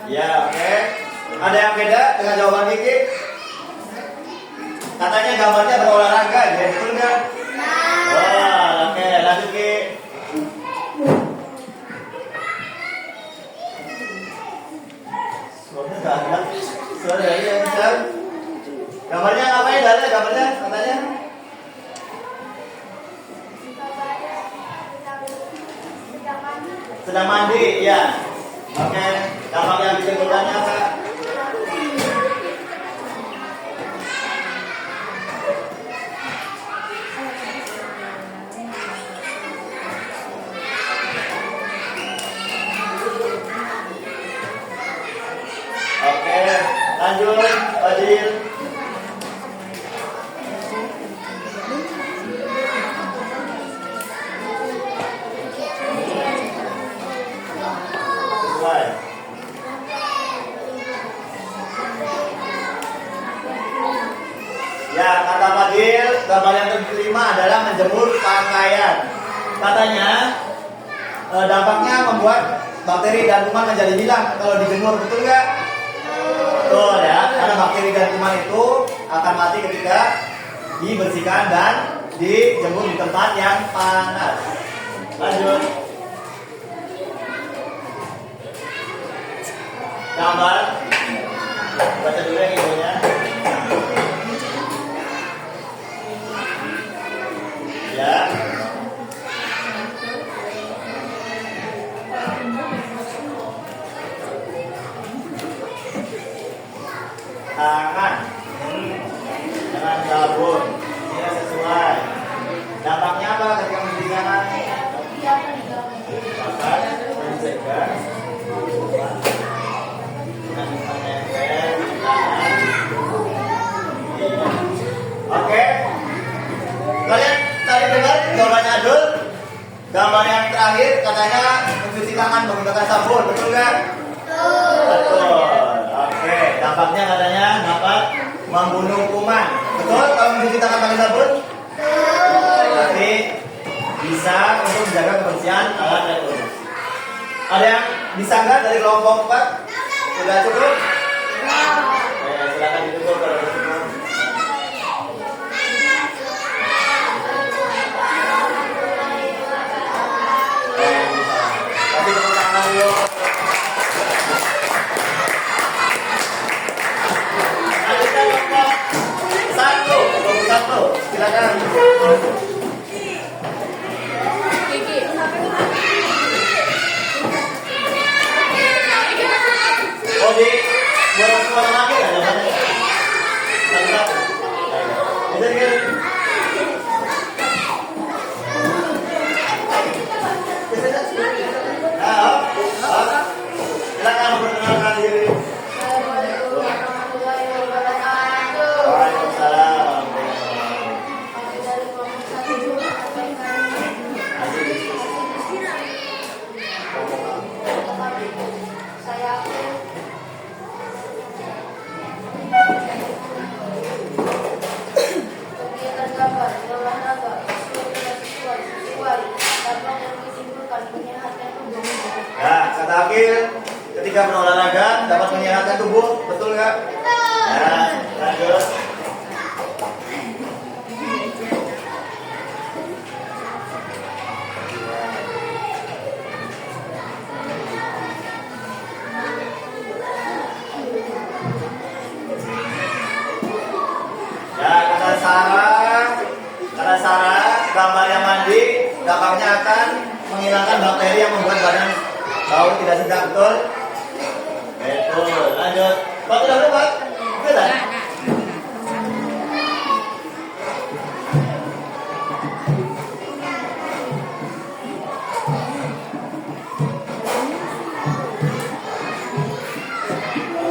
Ya, oke. Ada yang beda dengan jawaban Kiki? Katanya gambarnya berolahraga, ya betul nggak? Wah, oke, lanjut Ki. Suaranya nggak ada. Suara dari yang bisa. Gambarnya ngapain? Ada gambarnya katanya? Sedang mandi, ya. Oke, dampak yang ditimbulkannya apa? Oke, lanjut, Fadil. Sesuai. Ya, kata Fadil, gambar yang kelima adalah menjemur pakaian. Katanya, dampaknya membuat bakteri dan kuman menjadi hilang kalau dijemur, betul nggak? Betul ya, karena bakteri dan kuman itu akan mati ketika dibersihkan dan dijemur di tempat yang panas. Lanjut. Gambar. Baca dulu yang infonya. Ya. Tangan dengan sabun tidak sesuai. Dampaknya apa ketika mencuci tangan? Dapat mencegah kuman dan menempel di tangan. Oke, kalian tadi dengar jawabannya Adul? Gambar yang terakhir katanya mencuci tangan menggunakan sabun, betul nggak? Betul. Oke, dampaknya katanya dapat membunuh kuman. Betul kalau mencuci tangan pakai sabun? Tapi bisa untuk menjaga kebersihan alat reproduksi. Ada yang bisa nggak dari kelompok 4? Sudah cukup? Silakan ditutup kalau sudah cukup. Kasih tepuk tangan dulu. Kelompok satu, silakan. Oh, di buat sekolah lagi nggak jawabannya? Satu-satu. Bisa dikit. Silakan memperkenalkan diri. Waalaikumsalam. Ya, kata Akil, ketika berolahraga dapat menyehatkan tubuh, betul nggak? Ya, lanjut. Ya, kata Sarah, gambar yang mandi dampaknya akan menghilangkan bakteri yang membuat badan bau tidak sedap, betul? Betul. Lanjut. Pak, udah berapa? Udah.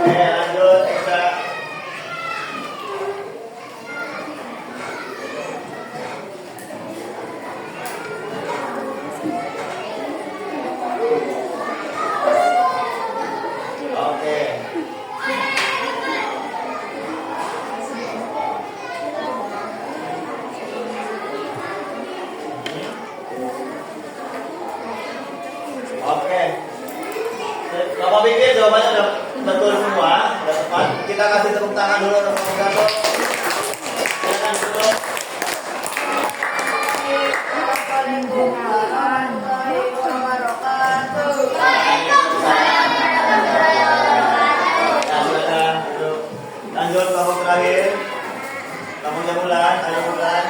Oke, lanjut. Udah. Oke. Oke. Bapak pikir jawabannya udah betul semua, sudah tepat. Kita kasih tepuk tangan dulu untuk moderator. Silakan dulu. Lanjut kelompok terakhir. Kamu Jamulan, ayo Bulan.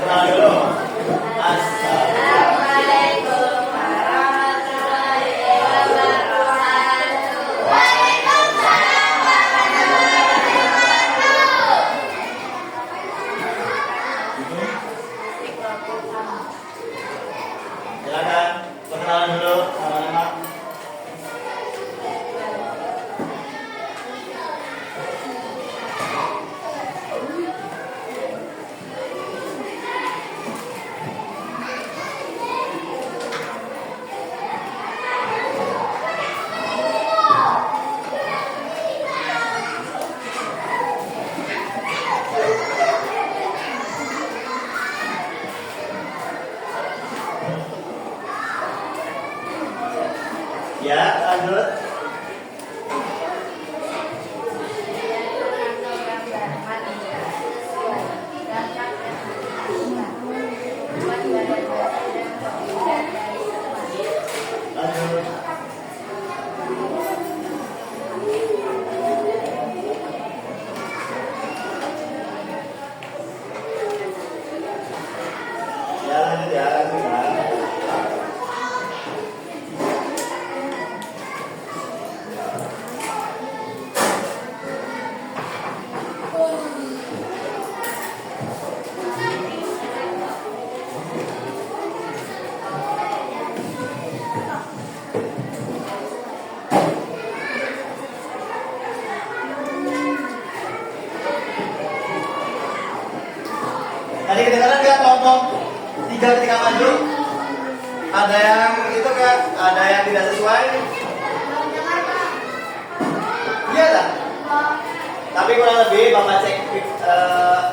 Dulu. Assalamualaikum warahmatullahi wabarakatuh. Waalaikumsalam warahmatullahi wabarakatuh. Silakan perkenalan dulu sama-sama. Ya, lanjut. Lanjut. Ya, lanjut ya, lanjut ya. Tadi kedengaran nggak kelompok 3 ketika maju? Ada yang itu kan? Ada yang tidak sesuai? Iya tak? Tapi kurang lebih Bapak cek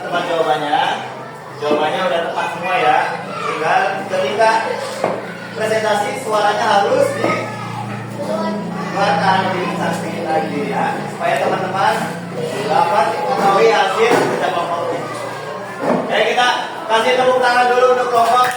teman jawabannya. Jawabannya udah tepat semua ya. Tinggal ketika presentasi suaranya harus dikeluarkan lebih cantik lagi ya, supaya teman-teman dapat mengetahui hasil kerja kelompok ini. Oke, kita kasih tepuk tangan dulu untuk kelompok 3.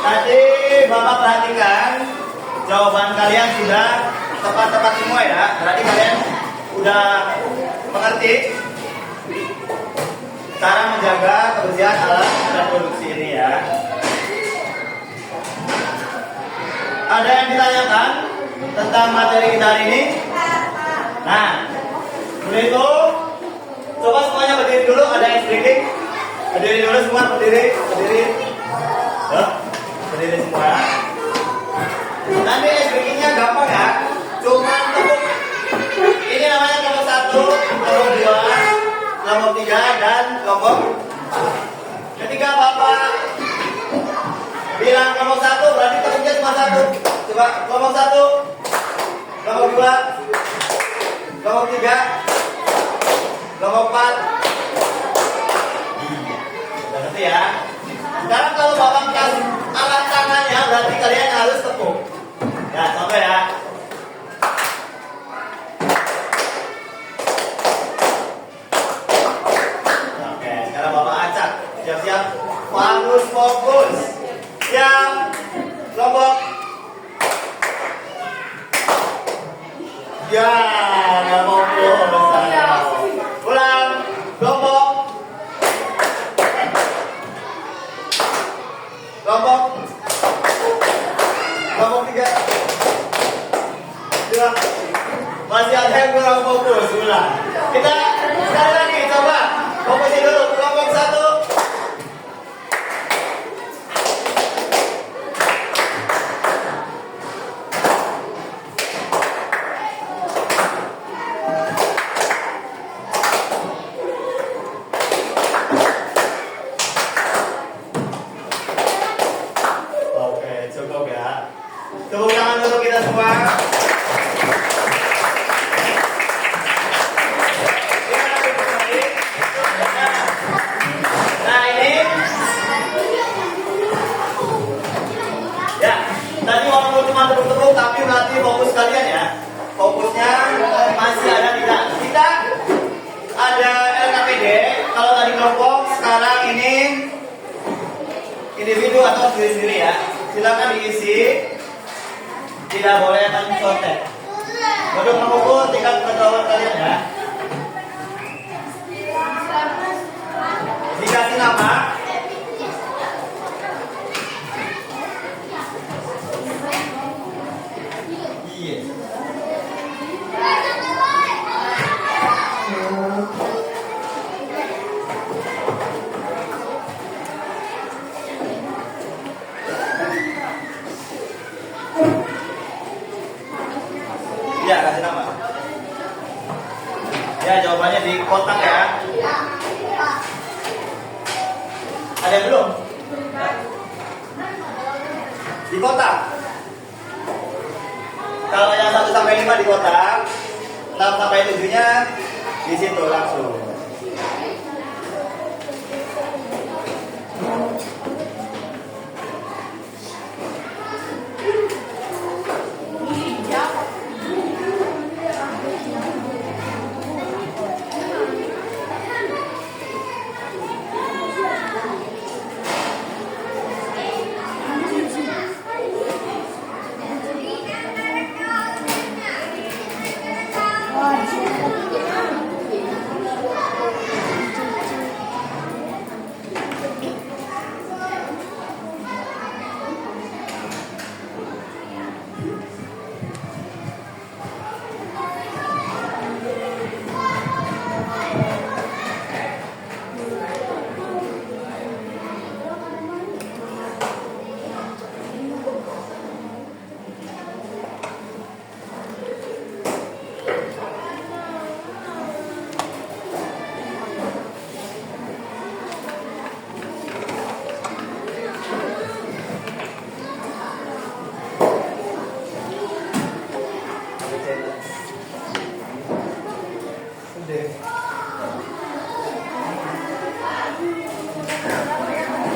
Tadi Bapak perhatikan jawaban kalian sudah tepat-tepat semua ya. Berarti kalian udah mengerti cara menjaga kebersihan alat reproduksi ini ya. Ada yang ditanyakan tentang materi kita hari ini? Nah, udah itu coba semuanya berdiri dulu. Ada yang sedikit berdiri dulu semua, berdiri. Berdiri semua. Nanti SBK-nya gampang ya. Cuma tepuk. Ini namanya kelompok 1, kelompok 2, kelompok 3 dan kelompok 4. Ketika Bapak bilang kelompok 1 berarti tepuknya cuma 1. Coba kelompok 1, kelompok 2, kelompok 3, kelompok 4. Udah ngerti ya? Sekarang kalau Bapak kasih alat tangannya berarti kalian harus tepuk. Ya, sampai ya. Oke, sekarang Bapak acak. Siap-siap. Fokus. Siap. Kelompok. Ya, nggak fokus. Ulang. Kelompok. Kelompok 3. Ya. Masih ada yang kurang fokus. Ulang. Kita sekali lagi coba. Fokusin dulu. Kelompok 1. kita semua. Nah ini, ya tadi walaupun cuma tepuk-tepuk tapi berarti fokus kalian ya. Fokusnya masih ada tidak? Kita ada LKPD. Kalau tadi kelompok, sekarang ini individu atau sendiri-sendiri ya. Silakan diisi. Tidak boleh akan contek. Untuk mengukur tingkat pengetahuan kalian ya. Dikasih nama. Iya. Ya, kasih nama. Ya, jawabannya di kotak ya. Ada yang belum? Di kotak. Kalau yang 1 sampai 5 di kotak, 6 sampai 7-nya di situ langsung.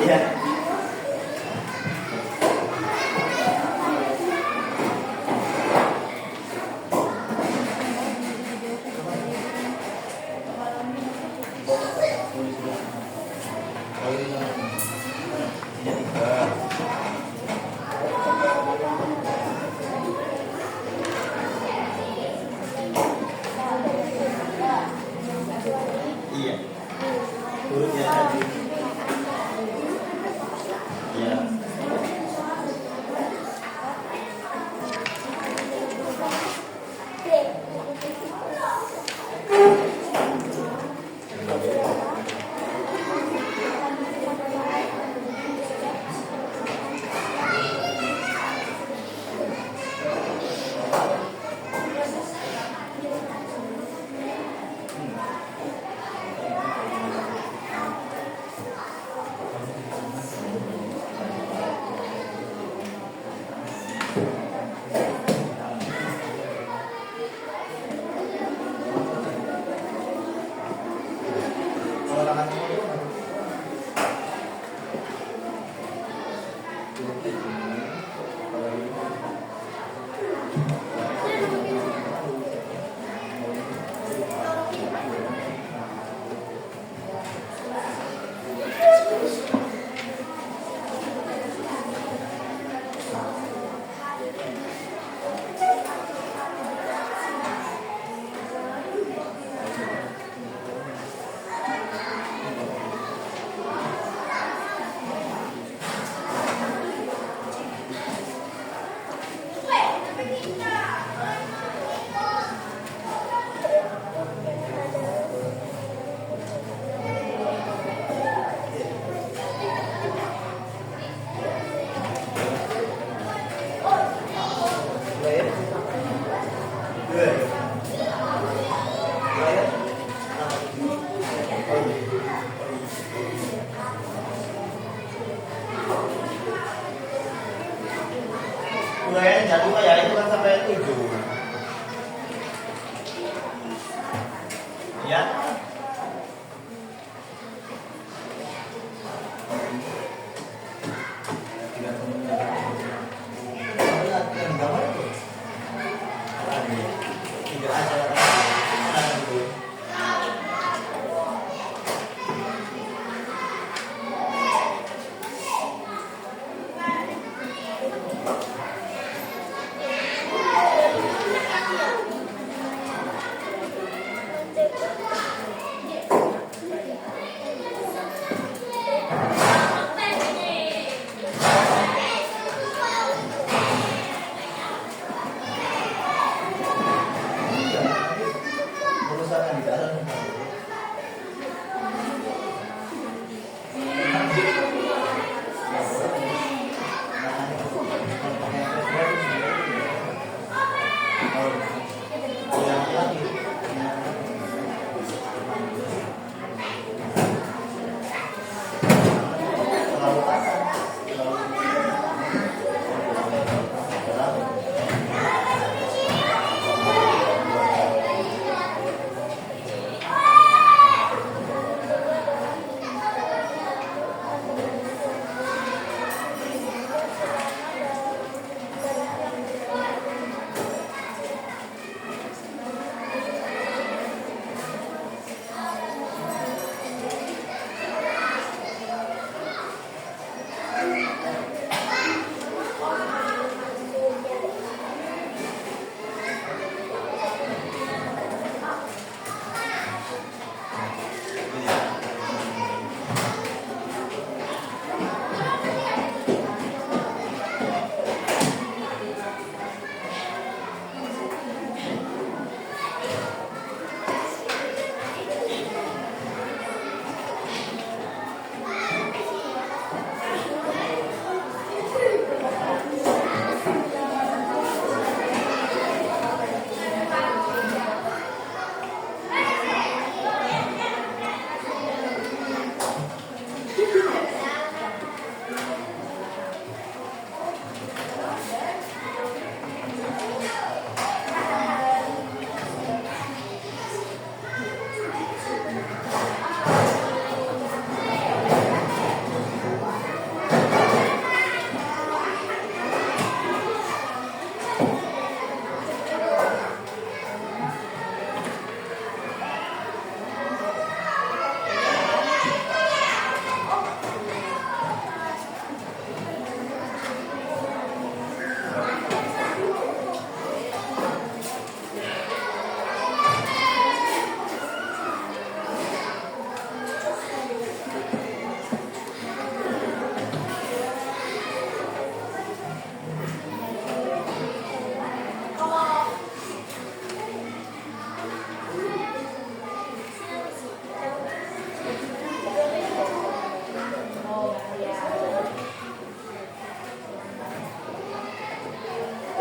Iya. Iya. Hurufnya tadi. Iya. Kalau tangan Gue jatuh ya itu kan ayat 7. Ya. Perusahaan di dalam.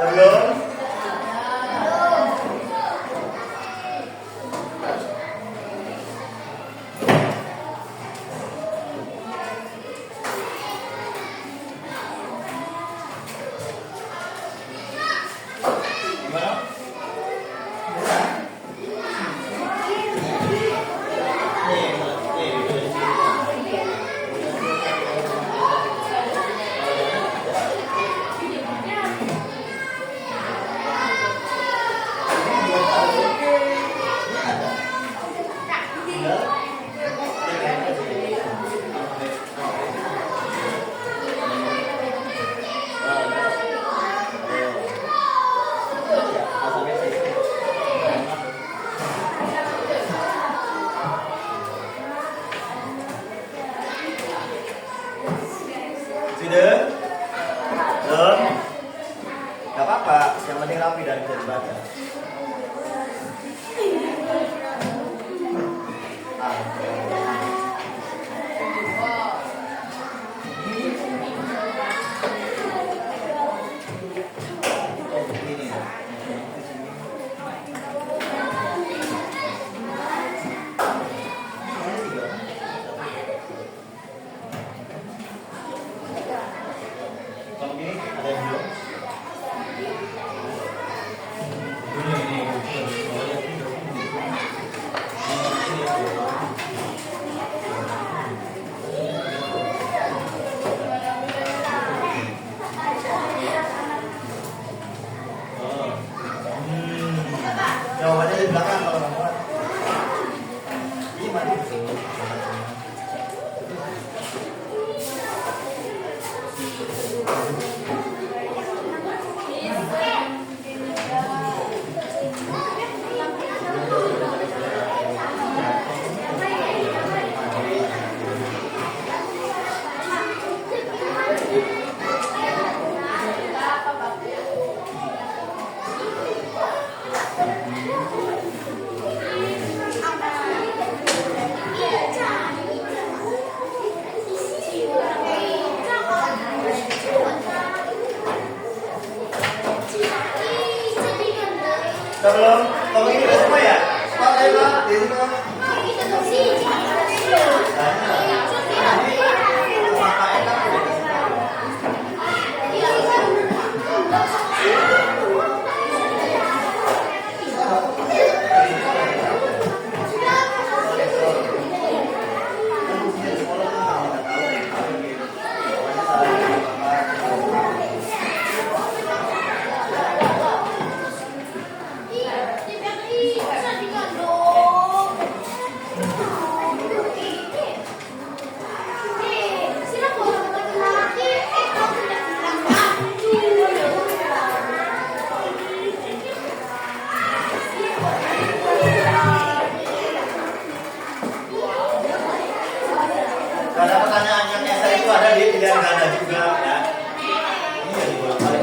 Belum? Gimana? Bisa? Sudah? Belum? Gak apa-apa, yang penting rapi dan bisa dibaca. Kalau gini ada yang belum? Udah belum? Tolong ini udah semua ya? Pak, ayo Pak, di situ. Karena pertanyaan yang nyasar itu ada di pilihan ganda juga ya. Ini jadi bolak-balik.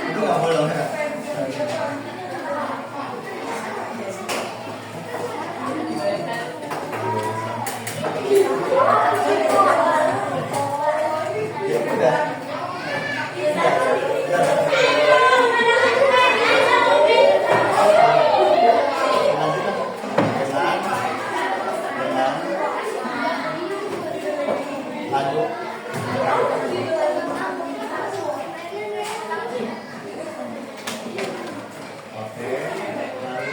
Itu nggak boleh ya. Ya udah. Lanjut. Oke, lalu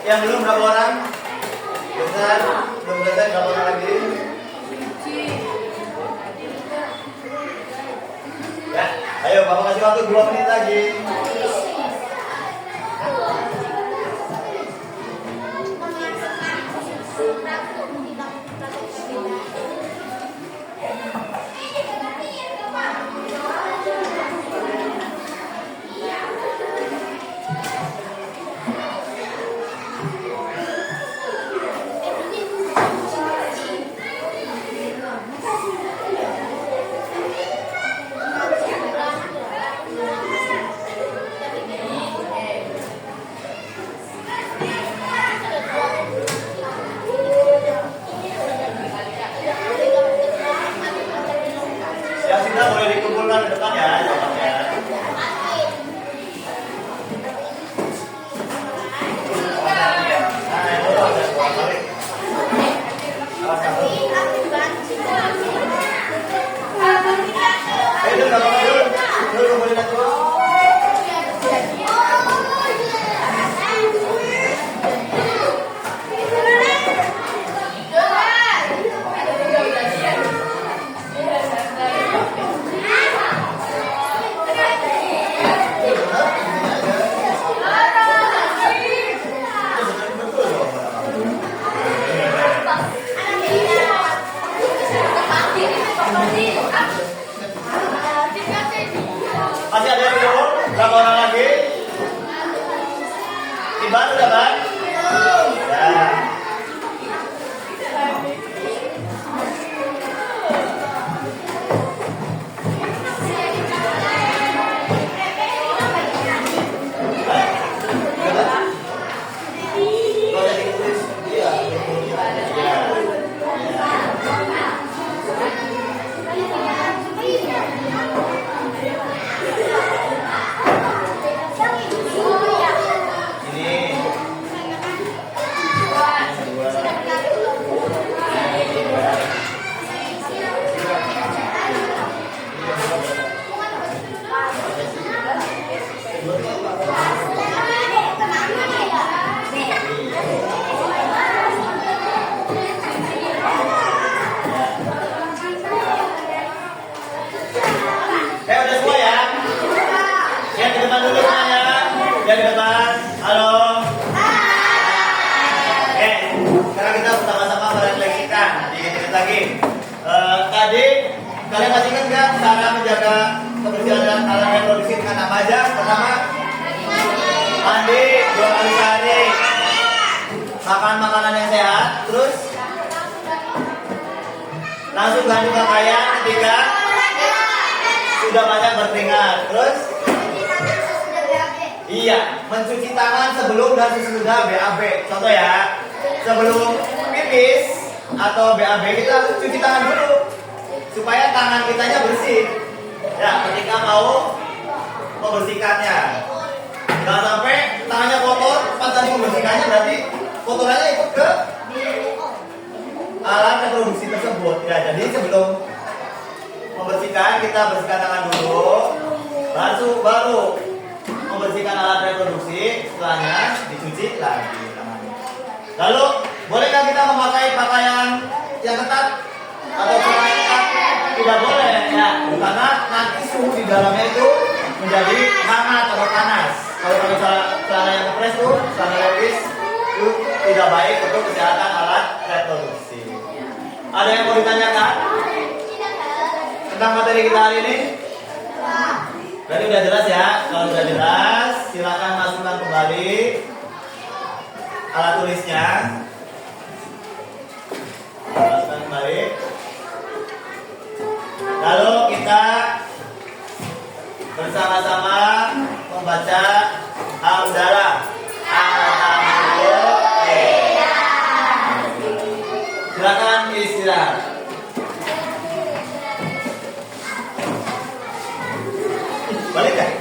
yang belum berapa orang? Bentar, belum selesai berapa orang lagi? Ya, ayo Bapak kasih waktu 2 menit lagi. Yang sudah boleh dikumpulkan ke depan ya, jawabannya. Nah, itu ada dua kali. Awas satu. Ayo dulu, nggak apa-apa dulu. Dulu kumpulin aja dulu. Masih ada yang belum? Berapa orang lagi? Iban udah Bang? Ya. Ini cara menjaga kebersihan dan alat reproduksi dengan apa aja? Pertama, mandi 2 kali sehari, makan makanan yang sehat, terus langsung ganti pakaian ketika sudah banyak berkeringat, terus iya, mencuci tangan sebelum dan sesudah BAB. Contoh ya, sebelum pipis atau BAB kita harus cuci tangan dulu supaya tangan kitanya bersih. Ya, ketika mau membersihkannya, jangan sampai tangannya kotor pas tadi membersihkannya, berarti kotorannya ikut ke alat reproduksi tersebut. Ya, jadi sebelum membersihkan kita bersihkan tangan dulu, baru membersihkan alat reproduksi, setelahnya dicuci lagi tangannya. Lalu, bolehkah kita memakai pakaian yang ketat atau celana ketat? Tidak boleh, ya, karena nanti suhu di dalamnya itu menjadi hangat atau panas. Kalau celana yang kepres tuh, celana levis itu tidak baik untuk kesehatan alat reproduksi. Ada yang mau ditanyakan tentang materi kita hari ini? Berarti udah jelas ya. Kalau udah jelas, silakan masukkan kembali alat tulisnya. Masukkan kembali. Lalu kita bersama-sama membaca hamdalah. Alhamdulillah. Silakan istirahat. Balik kan?